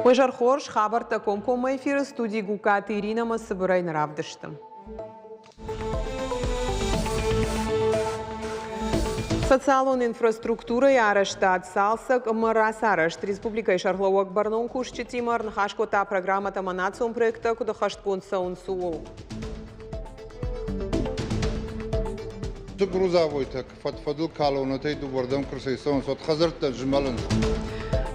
Уежар хорш хабарта комкома эфиры студии Гукат Ирина Масыбырай наравдыштым. Социалон инфраструктура ярыштат салсак мырасарышт. Республика Шарлауак барнон кушчетимар нахашкота программа таманацион проекта кудахашткон саунсуол. Грузовой-так фадфадыл калонатай дубардам красайсон сот хазарта жмалын.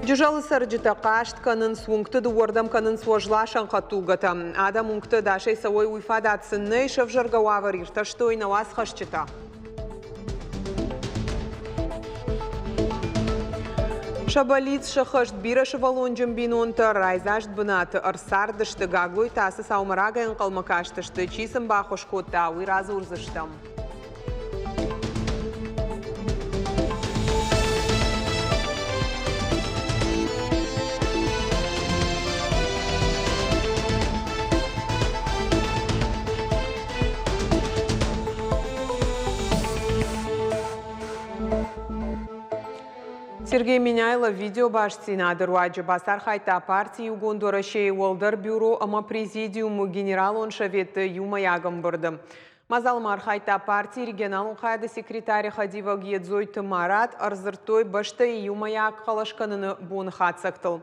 Дюжалы сарджита кашт канын свунгты дуардам канын свожлашан хатугата. Ада мунгты дашей савой уйфадат сынней шавжаргававарир, та что и на вас хашчита. Шабалиц шахашт бира шавалонджам бинонта райзашт бынаты арсардышты гаглой тасы саумарагайын қалмакаштышты чисым бахошкотта уйразы урзыштам. Сергей Миняйлов видео башцина дырваджы басар хайта партии угондорашей уолдар бюро ама президиуму генерал он шаветті юмаягым бұрды. Мазалмар хайта партии регионал қайды секретарі Хадива Гедзойты Марат арзыртой башты юмаяг қалашқаныны буын хатсақтыл.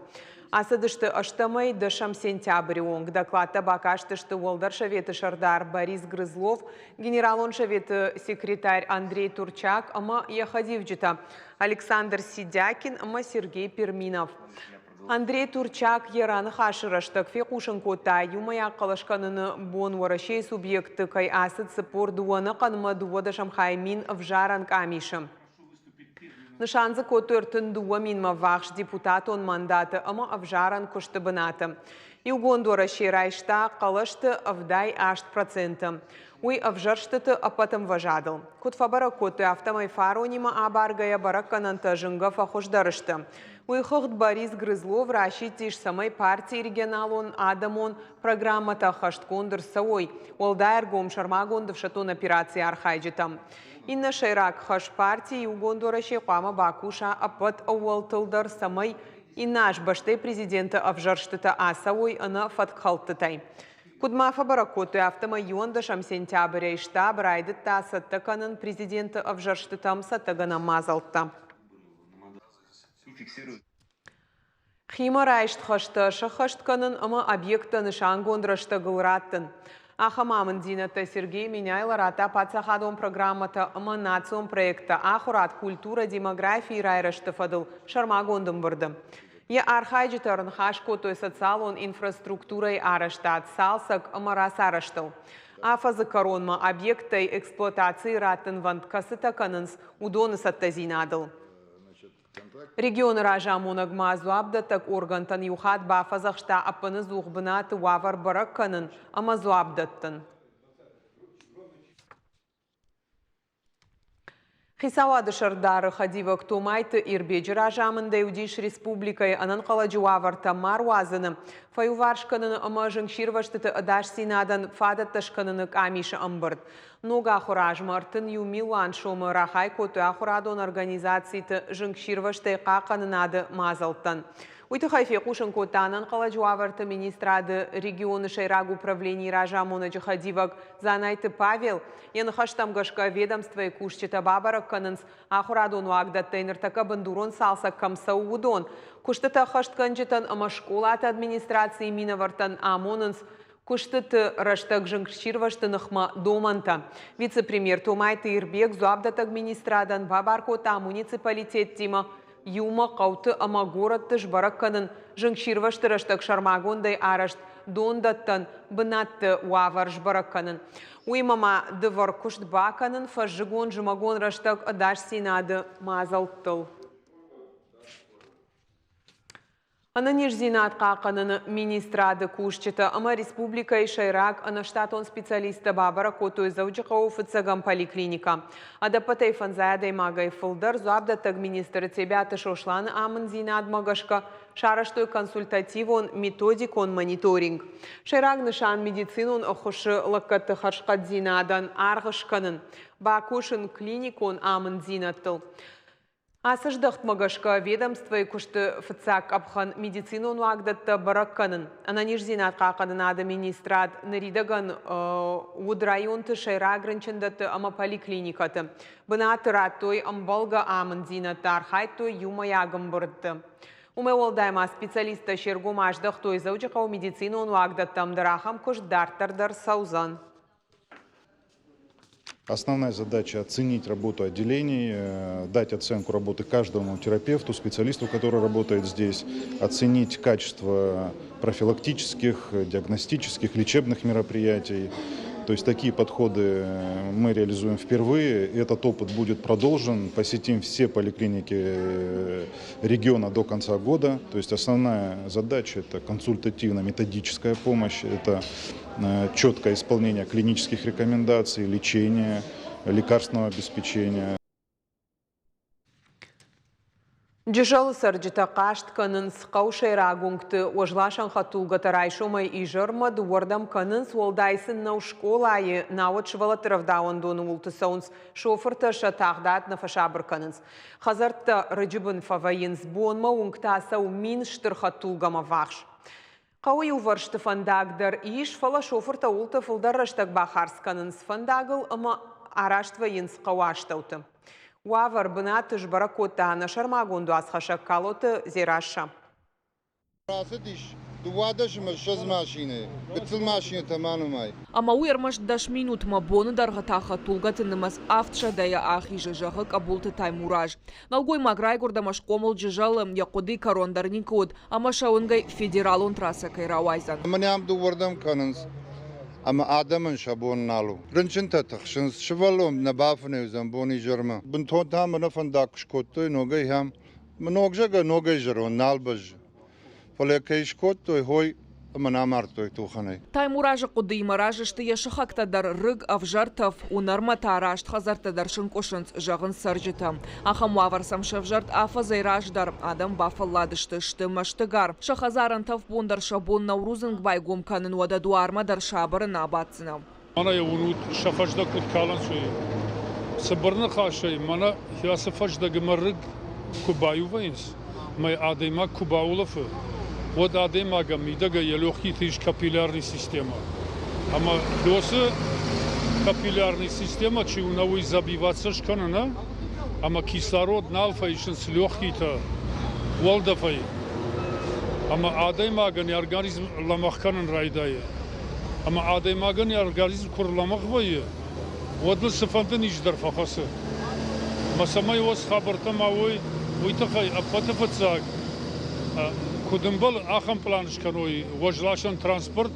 Асыдышты аштамай дышам сентябрь онг. Докладта бакаштышты уолдар шаветі Шардар Борис Грызлов, генерал он шаветі секретарь Андрей Турчак ама Яхадивджита Александр Сидякин ама Сергей Перминов. Андрей Турчак ераны хашыраштық фекушын кота юмая қалашқаныны бон варашей субъекты кай асыд сыпор дуаны қаныма дуада шамхаймин вжаран камишым. Нышанзы котыртын дуа минма вахш депутат он мандаты ама вжаран куштыбынаты. Югондорашей райшта қалашты авдай 8%. Уй авжарштыты апатым важадыл. Кутфабара коты автомай фаронима абаргая бараккананта жынга фахождарышты. Уй хохт Борис Грызлов рашитиш самай партии регионалон адамон программата хашткондыр савой. Олдайр гом шармагондыв шатон операции архайджитам. Инна шайрак хаш партии Югондорашей қама бакуша апат ауалтылдар самай и наш баштай президента авжарштыта асавой ана фаткхалтытай. Кудмафа баракоты автомайонда шам сентября и штаб райдыт та саттаканын президенты авжарштытам саттагана мазалтта. Хима райшт хашты шахаштканын ама объекта нышан гондрашты гылраттын. Ахамамын динаты Сергей Миняйлар ата пацахадон программата ама национ проекта ахурат культура демографии райрашты фадыл шармагондым бұрды. Я архайджитарын хашкотой социалон инфраструктурой араштат салсак амарас араштыл. Афазы коронма объектой эксплуатации ратын ванткасы таканынс удоны саттазинадыл. Регион ража монагмазу абдатак органтан юхат бафазахшта апыны зуғбынаты вавар баракканын амазу абдаттын. Хисавады Шардары Хадива Ктумайты ирбеджі ражамында Удиш республикай анан қаладжу аварта маруазыны. Фаюваршканын ама жыңширваштыты адаш синадан фадатташканыны камиші амбырд. Нога хуражмартын юмилуан шомы рахай коты ахурадон организацийты жыңширваштай қақанынады мазалттан. Уйты хайфе кушын котанан қаладжу аварта министрады регионы шайраг управлений ражамона Хадивак Занайты Павел яны хаштамгашка ведомство и кушчета бабарак канынс ахурадон уагдаттайныр така бандурон салса камса удон. Куштата хаштканжетан ама школат администрации минавартан амонынс куштыты раштак жыңширваштынықма доманта. Вице-премьер Томайты Ирбек зуабдат администрадан бабаркота муниципалитет тима Юма қауты ама городтыш баракканын жыңширвашты раштак шармагондай арашт дондаттан бынатты уаварш баракканын. Уймама дывар кушт баканын фажжигон жымагон раштак адаш синады мазалттыл. Ананиш зинат қақанын министрады кушчета ама республика и шайрак ана штатон специалиста бабара котой заучыға офицагам поликлиника. Адапатай фанзаядай магай фылдар зуабдатаг министры тебяты шошланы амын зинат магашка шараштой консультативон методикон мониторинг. Шайрак нышан медицинон охушы лаккаты харшқат зинадан арғышканын. Бакушын клиникон амын зинаттыл. Асыждықт мағышқа ведомствой күшті фыцак апхан медицинон уагдатты баракканын. Ананиш зинатқа қадынады министрат наридаган удрайонты шайра агранчындатты ама поликлиникаты. Бына тыраттой амбалга амын зинатты архайттой юмаягым бұрдты. Умай олдайма специалиста шергумаждық той заучықау медицинон уагдатты амдырахам күш дартардар саузан. Основная задача – оценить работу отделений, дать оценку работы каждому терапевту, специалисту, который работает здесь, оценить качество профилактических, диагностических, лечебных мероприятий. То есть такие подходы мы реализуем впервые. Этот опыт будет продолжен. Посетим все поликлиники региона до конца года. То есть основная задача – это консультативно-методическая помощь, это четкое исполнение клинических рекомендаций, лечение, лекарственного обеспечения. Джижал сарджита кашт канын сқау шайрагунгты ожлашан хатулга тарайшомай и жырмад уордам канын суалдайсын нау школайы науат швалатыравдауан дону ултысаунс шофырта шатагдат на фашабыр канынс. Хазарта рыджибын фавайынс бонма унгтасау мин штыр хатулгама вахш. Қауы уваршты фандагдар иш фала шофырта улты фылдар раштаг бахарс канынс фандагыл ама араштвайынс қауаштауты. Уавар бынатыш баракота на шармагунду асхашак калоты зираша. Расидиш, дувадаш машаз машине, битл машине таманумай. Ама уермаш даш минут ма боны даргатаха тулгаты нымас автша дая ахи жажахы кабулты таймураж. Налгой маграй гордамаш комол жажалым якуды корондарни код, ама шаунгай федералон трасса кайрауайзан. Маням дувардам канынс. Ama adamın şabon nalu. Rınçınta tıkşınız şıvalım nabafını zamboni jırma. Bun tontam bana fandak şkottu nogay ham. Nogjaga nogay jırma nalbaj. Falekay şkottu hoy manamartu туханай. Таймуража куды маражы шты яшахактадар рыг авжартов унармата арашт хазартадар шынкошынц жағын саржыта. Ахамуавар самшавжарт афазайраждар адам бафалладышты шты маштыгар. Шахазарантав бондар шабон наурузынг байгом канын уададу армадар шабыры набатсына. Мана я унут шафажда кут калан суй. Сабырны хашай мана я сафажда гмарыг кубаю вайнс. Май адайма кубаулафы. Вот адемага мидага елохи тиш капиллярная система. Ама досы капиллярная система чи унавой забиваться шканана. Ама кислород налфаишн с легкий-то волдафай. Ама адемага не организм ламахканан райдая. Ама адемага не организм курламахвая. Вот был сафантан иждар фахасы. Масамай вас хабарта мавой уйтахай апатафацаг. Кудымбал ахам планышканой важлашан транспорт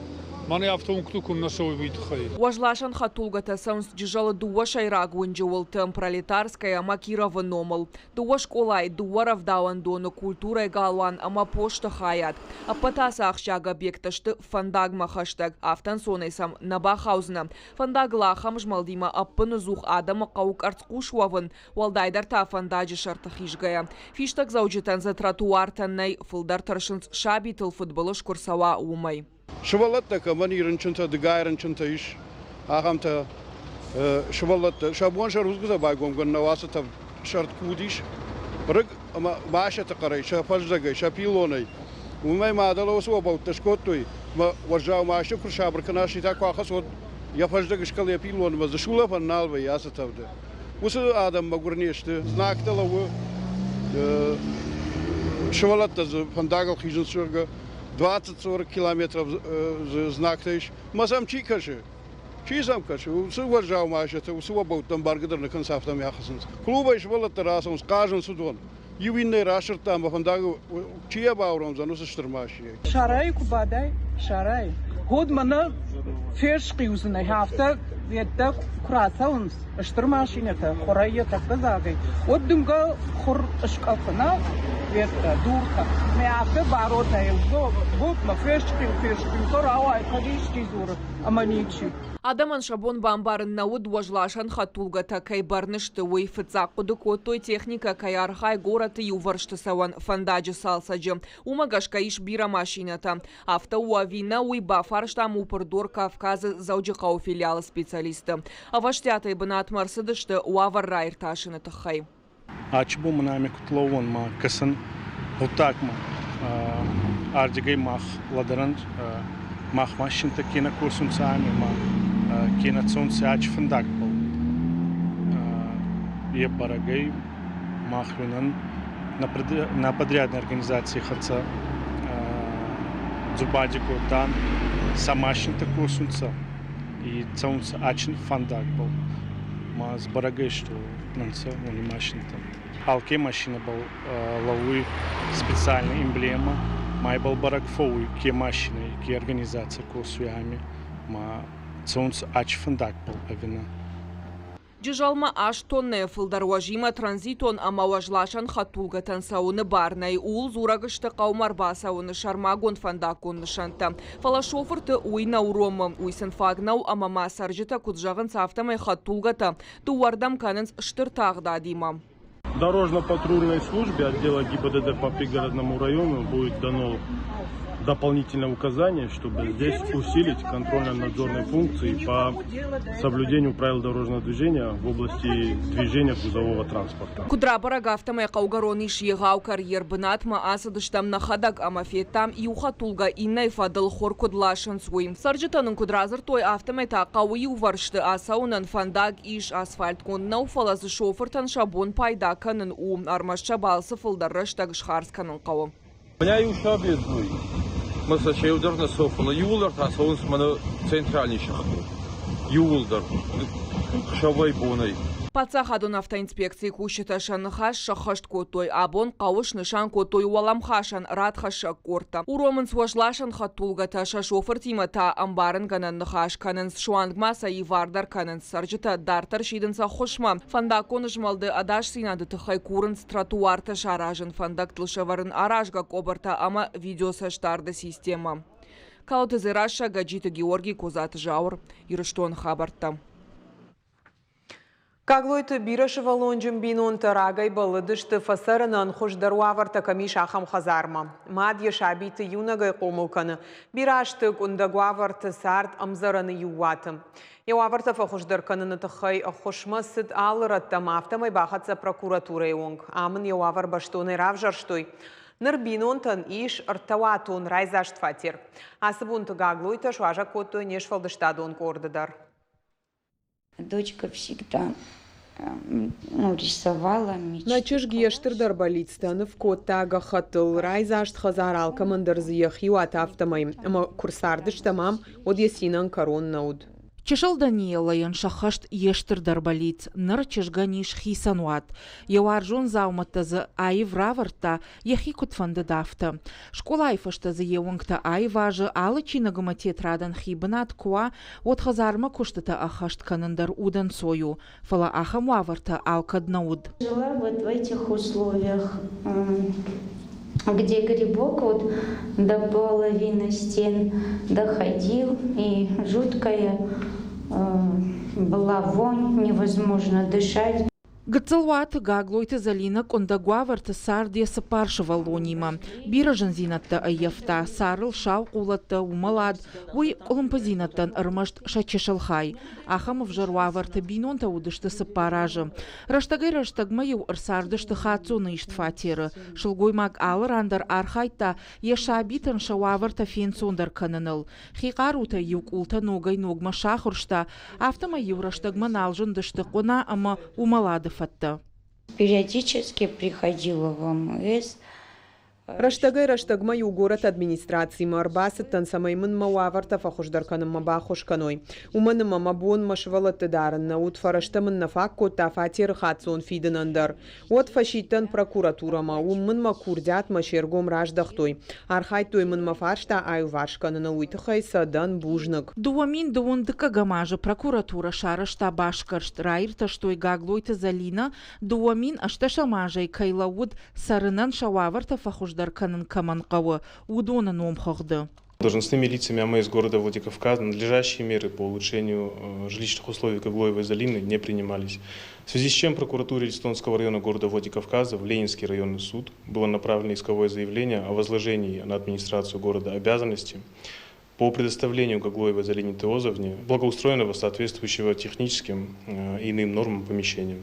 маны автоункту куннасовый витхай. Важлашан хатулгата саунс джижала дуа шайраг вынжевалтым пролетарская макирова номал. Дуа школай дуа равдауан дону культурой галван ама пошта хаят. А патаса ахшага объекташты фандагма хаштаг автан сонайсам набахаузна. Фандагла ахам жмалдима аппыны зух адама қаук арцкушвавын валдайдар та фандаджи шартахишгая. Фиштаг заучитан за тротуартаннай фылдар таршынс шабитыл футболыш курсава умай. Швалатта камани рынчынта дыгайрынчынта иш ахамта швалатта шабон шарузгуза байгомган навасата шарт кудиш рыг машата қарай шафаждагай шапилонай умай мадала осо баутта шкоттой варжау маша куршабр канаши та квахас от яфаждагай шкал япилон маз шула фанналва ясатавда усы адам магурнешты знактала у швалатта фандагал хижинсурга 20-40 километров знак тыш. Мазам чикаши. Чизам каши. Усы варжау машата, усы вабаутам баргадар на концафтам яхасынс. Клуба иш валат тарасам, скажен судон. Ювинный рашер там, афандагу, чия баурам за нусы штырмаши. Шарай кубадай, шарай. Год мана ферш киузны хафта, ветта красаунс. Штырмашинета, хорайя такта загай. От дымга хор шкафана, ветта, дурка. Меафе барота елзо, год ма ферш киу, сорауай, кадишки зур, аманичи. Адаман шабон бамбарын науд важлашан хатулгата кай барнышты уй фыцақуды котой техника кай архай гораты юваршты саван фандаджы салсаджы. Умагашка иш бира машината. Авто уавина уй бафарштам упырдор Кавказы зауджықау филиалы специалисты. Аваштятай бынат марсыдышты уавар райр ташыны тұхай. Açı bu mınami kutlovun ma kısın utak ma ardygay mah ladaran mah maşinta kina kursun sami ma kina tsun saç fındak bu. Є барагай махвинан на подрядной организации хаца зубадику дан самашин такой сунца и цаунца ачин фандак был маз барагай что нанца не машин там алке машина был лавы специальная эмблема май был бараг фоуи ке машины ке организация косуями ма цаунца ач фандак был авина Джижалма аш тонне фылдаруажима транзитон амаважлашан хатулгатан сауны барнай ул зурагышты қаумарба сауны шармагон фандакон нышанта. Фала шофырты уйна уромы, уйсын фагнау амама саржита куджағын сафтамай хатулгата, туардам канынс штыртағда дима. Дорожно-патрульной службе отдела ГИБДД по пригородному району будет дано дополнительное указание, чтобы здесь усилить контрольно-надзорные функции по соблюдению правил дорожного движения в области движения грузового транспорта. Кудра барагафтамай қаугарони шиегау карьер бынатма асадыштам нахадак амафеттам иухатулга иннай фадыл хор кудлашын суим. Саржитанын кудразыр той автомай тақауи уваршты асаунан фандак иш асфальт коннау фалазы шофыртан шабон пайда канын армашча балсы фылдарыштаг шхарсканын қауым. Меня и ушабе зуй. Мы сочетаем удар на софу, но юлдар тасован с мана центральный шахту. Юлдар, шавай бонай. Пацахадон автоинспекции кущита шанхаш шахашт котой, абон кауш нышан котой уаламхашан радхаша корта. Уромын сважлашан хатулгата шашофер тимата амбарын ганан нхаш кананс шуангмаса и вардар кананс саржита дартар шиденса хошма. Фандакон жмалды адаш синады тхай курынс тротуарта шаражен фандак тлшаварын аражга кобарта ама видеосаштарды система. Калты Раша Гаджита Георгий Козат Жаур, Ирыштон Хабарта. Каглойты бирашыва лонжым бинон тарагай балыдышты фасарынан хошдаруаварта камиш ахам хазарма. Мадья шабиты юнагай комулканы. Бирашты кундагуаварты сарт амзараны юватым. Яуаварта фахошдарканы тахай ахошмасыд алыратта мафтамай бахатса прокуратура юнг. Амын яуавар баштоны равжарштой. Нырбинонтан иш артаватун райзашт фатир. Асыбунты гаглойты шважа коттой нешфалдыштадон кордыдар. Дочка всегда рисовала, мечтала. Начыш гештырдар балицтанов коттага хатыл райзашт хазарал командырзы яхью атафтамай. Ама курсардыш тамам одесинан корон науд. Чешал Даниэла ян шахашт ештыр дарбалиц, ныр чешганиш хисануат. Яуаржон зауматтазы айв раварта яхи кутфанды дафта. Школа айфаштазы еунгта айважы алы чинагыма тетрадан хибынат куа от хазарма куштата ахашт канандар удан сою. Фала ахам ваварта алкаднауд. Жила вот в этих условиях, где грибок вот до половины стен доходил, и жуткая была вонь, невозможно дышать. Гцелуат гаглойты залинак ондагуаварты сардия сапаршыва лонима. Биражан зинатта айяфта, сарыл шау кулатта умалад, уй колумпазинаттан ырмашт шачешалхай. Ахамов жаруаварты бинонта удышты сапаражы. Раштагай раштагмаю ырсардышты хацуны ишт фатиры. Шылгоймак алыр андар архайта ешабитан шауаварта фенсондар каныныл. Хикарута юк улта ногай ногма шахуршта, автома юраштагман алжын дышты кона ама умалады фатта. Периодически приходила в МС. Раштагай город администрации марбасыттан самаймын мауаварта фахушдарканым мабахушканой. Уманым мабон машвалаты дарын наут фараштамын нафак котта фатир хатсон фиденандар. От фашиттан прокуратурама уммын макурдят машергом раждахтой. Архайтой мын мафаршта айваршканына уйтыхай садан бужнак. Дуамин дуондыка гамажа прокуратура шарашта башкаршт райрта штой гаглойты залина дуамин ашташамажай кайлауд сарынан шауаварта фахушдар канан каманкавы удона номхагды. Должностными лицами АМС города Владикавказа надлежащие меры по улучшению жилищных условий Гаглоевой залины не принимались. В связи с чем прокуратуре Листонского района города Владикавказа в Ленинский районный суд было направлено исковое заявление о возложении на администрацию города обязанности по предоставлению Гаглоевой залине Теозовне благоустроенного соответствующего техническим и иным нормам помещениям.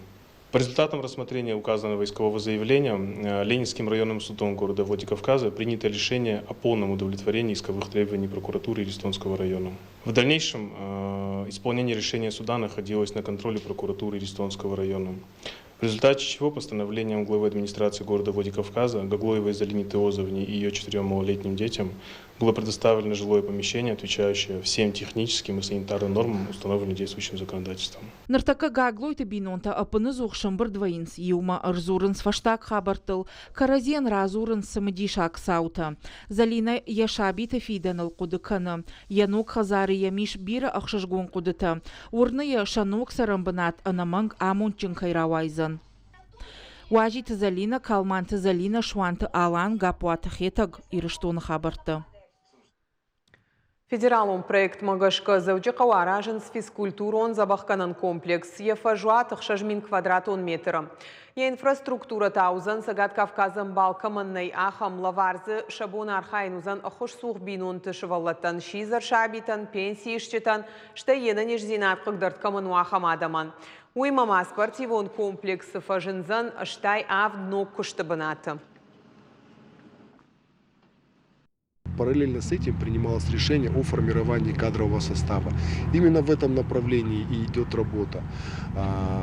По результатам рассмотрения указанного искового заявления Ленинским районным судом города Владикавказа принято решение о полном удовлетворении исковых требований прокуратуры Иристонского района. В дальнейшем исполнение решения суда находилось на контроле прокуратуры Иристонского района. В результате чего постановлением главы администрации города Владикавказа Гаглоевой Залине Теозовне и ее 4 малолетним детям было предоставлено жилое помещение, отвечающее всем техническим и санитарным нормам, установленным действующим законодательством. Нартака Гаглойты бинонта апыны зухшамбыр двоинс, юма арзурынс фаштак хабартыл, каразен разурынс самадишак саута. Залина яшабита фиданыл кудыканы, янук хазары ямиш бира ахшашгон кудыта, урны шанук сарамбанат анаманг амунчин хайравайзан. Важиты Залина, калманты Залина, шуанты алан гапуаты хетаг ирыштоны хабарты. Федералум проект Магашка зауджи қауаражын с физкультурон забахканан комплекс ефажуатық 6000 квадратон метра. Я инфраструктура таузан сагат Кавказан балкаманнай ахам лаварзы шабон архайнузан ахуш сух бинон тышываллаттан шизар шабитан пенсии штетан шта енанеш зинатқық дырткаману ахам адаман. Уймама спортивон комплекс фажинзан штай ав дно куштабаната. Параллельно с этим принималось решение о формировании кадрового состава. Именно в этом направлении и идет работа.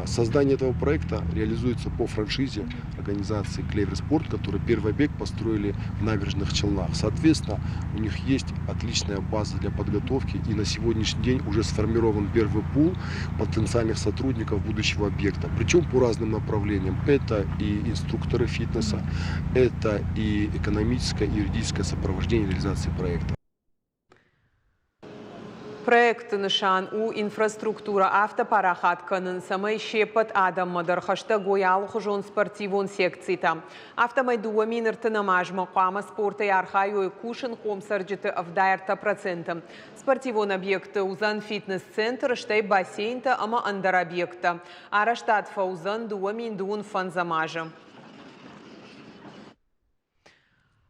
Создание этого проекта реализуется по франшизе организации «Клевер Спорт», которые первый объект построили в Набережных Челнах. Соответственно, у них есть отличная база для подготовки, и на сегодняшний день уже сформирован первый пул потенциальных сотрудников будущего объекта. Причем по разным направлениям. Это и инструкторы фитнеса, это и экономическое, и юридическое сопровождение реализации проекта. Проект нышан у инфраструктура автопарахатканын самай шепат адам мадархашта гоял хужон спортивон секцита. Автомайдуа минертына мажма қама спорта ярхайой кушын хомсарджиты авдайрта процентом. Спортивон объекта узан фитнес-центр штай бассейнта ама андар объекта. Араштат фаузан дуа миндуун фанзамажа.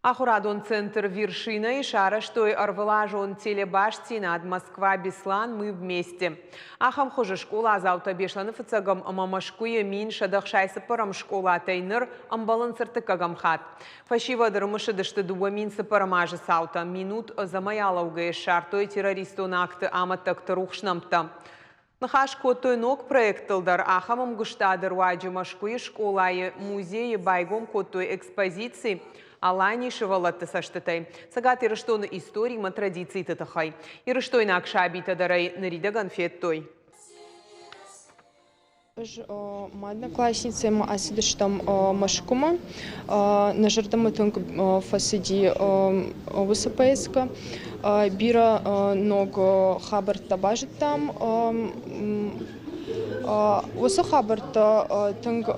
Ахурадон центр вершина и шара, что и арвелажон телебашти над Москва-Беслан мы вместе. Ахам хуже школа азаута бешланы фыцагам амамашкуя мин шадахшайсы парам школа тайнер амбалансыртыкагам хат. Фашива дырмышы дышты дуамин сыпарамажы саута минут замаялаугая шартой террористон акты аматтакты рухшнамта. Нахаш котой ног проектылдар ахамам гуштадыр ваджи машкуя школайы музеи байгом котой экспозиции Алани шевалатты саштытай. Сагат ирыштоны истории ма традиции тытахай. Ирыштой на акшабита дарай нарида конфеттой. Моя одноклассница асидыштам машкума на жертваматунг фасиди высыпайска бира ног хабар табажит там высо хабарта тунг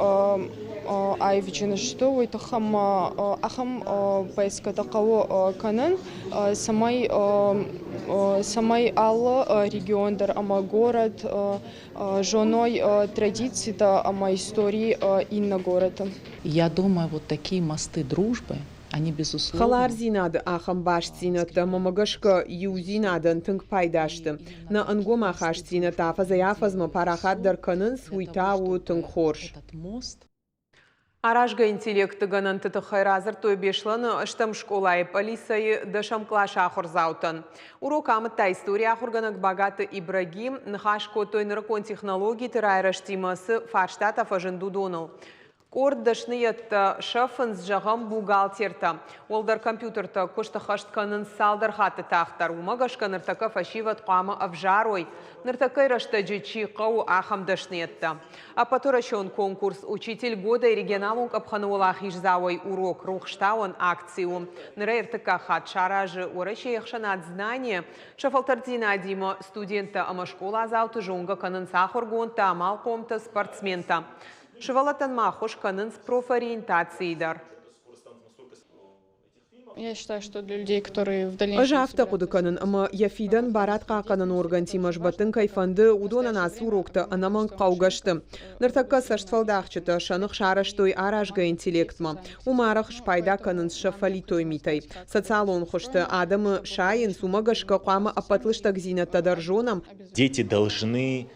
айвичина что это хам ахам поиска такого канан самай алла регион дар ама город женой традиции да ама истории инна город. Я думаю, вот такие мосты дружбы, они безусловно. Халар зинады ахам баш зинаты мамагашка ю зинадын тынг пайдашты. На ангома хаш зината фазаяфазма парахат дар канын суйтау тынг хорш. Этот мост. Аражга интеллекты гананты хайразыр той бешланы штам школай полисайы дашам клаша ахурзаутан. Урок амытта история ахурганак богаты Ибрагим нхаш котой наркон технологии тырайраштимасы фарштата фажынду донал. Корд дашныятта шафын с жағам бухгалтерта. Олдар компьютерта кошта хаштқанын салдар хаты тахтар. Умагашка ныртака фашиват қамы авжарой. Ныртакай раштаджичи қау ахам дашныятта. А потурашон конкурс «Учитель года» и регионалунг абхануалах ижзавой урок рухштауан акцию. Нырайртака хат шаражы урачи яхшанат знания. Шафалтардина Дима студента ама школа азауты жонга канын сахургонта амал комта спортсмента. Шевалатан махуш канын с профориентацией дар. Я считаю, что для людей, которые в дальнейшем... Ажавта кудыканын, ама яфидан барат қақанын орган тимаш батын кайфанды удона нас урокта анаман қаугашты. Ныртакка саштфалдақчыты шанық шараштой аражга интеллектма. Умарах шпайда канын шафалитой митай. Социалон хошты адамы шайын сумагашка қамы апатлыштак зинатта даржонам. Дети должны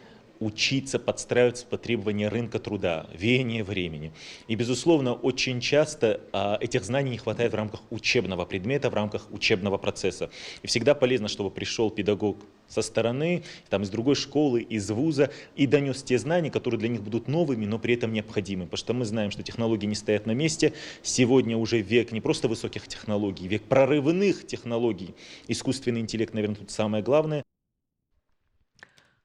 учиться подстраиваться под требования рынка труда, веяние времени. И, безусловно, очень часто этих знаний не хватает в рамках учебного предмета, в рамках учебного процесса. И всегда полезно, чтобы пришел педагог со стороны, там, из другой школы, из вуза, и донес те знания, которые для них будут новыми, но при этом необходимы. Потому что мы знаем, что технологии не стоят на месте. Сегодня уже век не просто высоких технологий, век прорывных технологий. Искусственный интеллект, наверное, тут самое главное.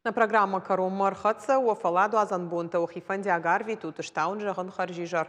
На программа «Каром Мархатса» у Фаладу Азанбонта у Хифанди Агарви тут штаун жаган харжижар.